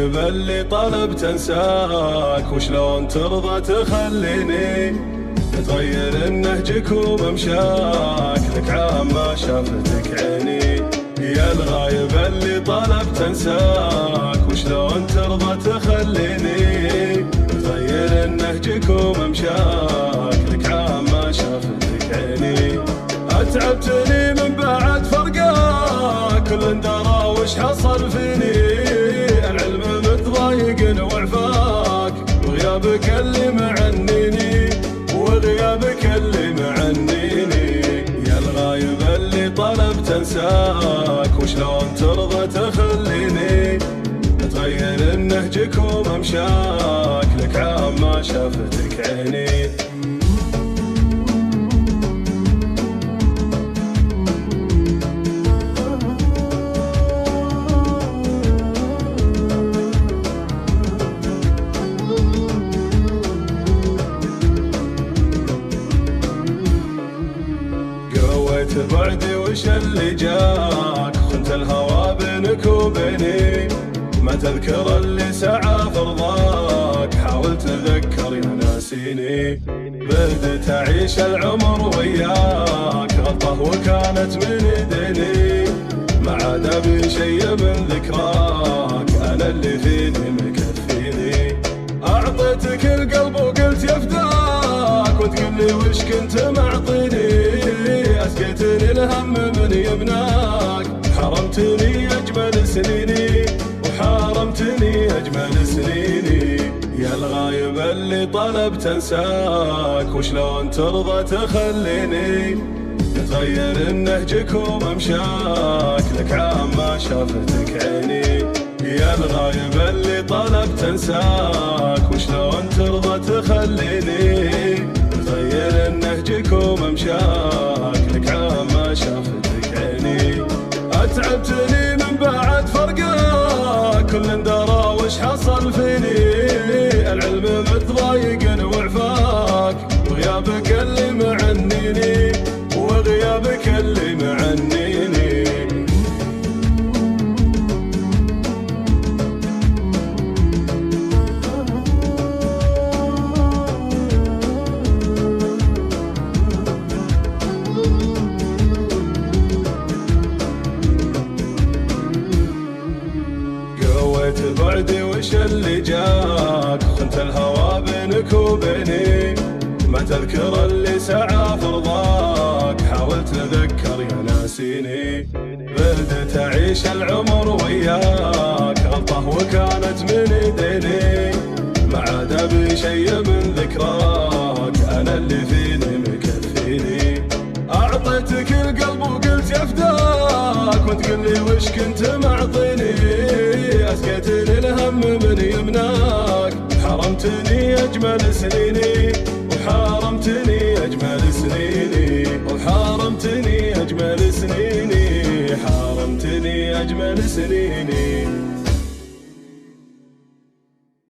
الغايب اللي طلبت انساك، وشلون ترضى تخليني تغير نهجك وممشاك، لك عام ما شافتك عيني. يا الغايب اللي طلبت انساك، وشلون ترضى تخليني تغير نهجك وممشاك، لك عام ما شافتك عيني. اتعبتني من بعد فرقاك، كل درى وش حصل فيني، العلم متضايق وعفاك، وغيابك اللي معنيني، وغيابك اللي معنيني. يا الغايب اللي طلبت انساك، وشلون ترضى تخليني تغير نهجك وممشاك، لك عام ما شافتك عيني. بعدي وش اللي جاك، خنت الهوى بينك وبيني، ما تذكر اللي سعى فرضاك، حاول تذكر يا ناسيني. بدت اعيش العمر وياك، غلطه وكانت من يديني، ما عاد ابي شي من ذكراك، انا اللي فيني مكفيني. اعطيتك القلب وقلت يفداك، وتقول لي وش كنت معطيني، اسقيتني الهم من يبناك، حرمتني اجمل سنيني، وحرمتني اجمل سنيني. يا الغايب اللي طلبت انساك، وشلون ترضى تخليني تغير نهجك وممشاك، لك عام ما شافتك عيني. يا الغايب اللي طلبت انساك، وشلون ترضى تخليني تغير نهجك وممشاك، لك عام ما شافتك عيني. اتعبتني من بعد فرقاك، كل درى وش حصل فيني، العلم متضايق وعفاك، وغيابك اللي معنيني، وغيابك اللي معنيني. بعدي وش اللي جاك، خنت الهوى بينك وبيني، ما تذكر اللي سعى فرضاك، حاول تذكر يا ناسيني. بدت اعيش العمر وياك، غلطه وكانت من يديني، ما عاد ابي شي من ذكراك، انا اللي فيني مكفيني. اعطيتك القلب وقلت يفداك، وتقول لي وش كنت معطيني، اسقيتني الهم من يمناك، حرمتني اجمل سنيني، وحرمتني اجمل سنيني، وحرمتني اجمل سنيني، حرمتني اجمل سنيني.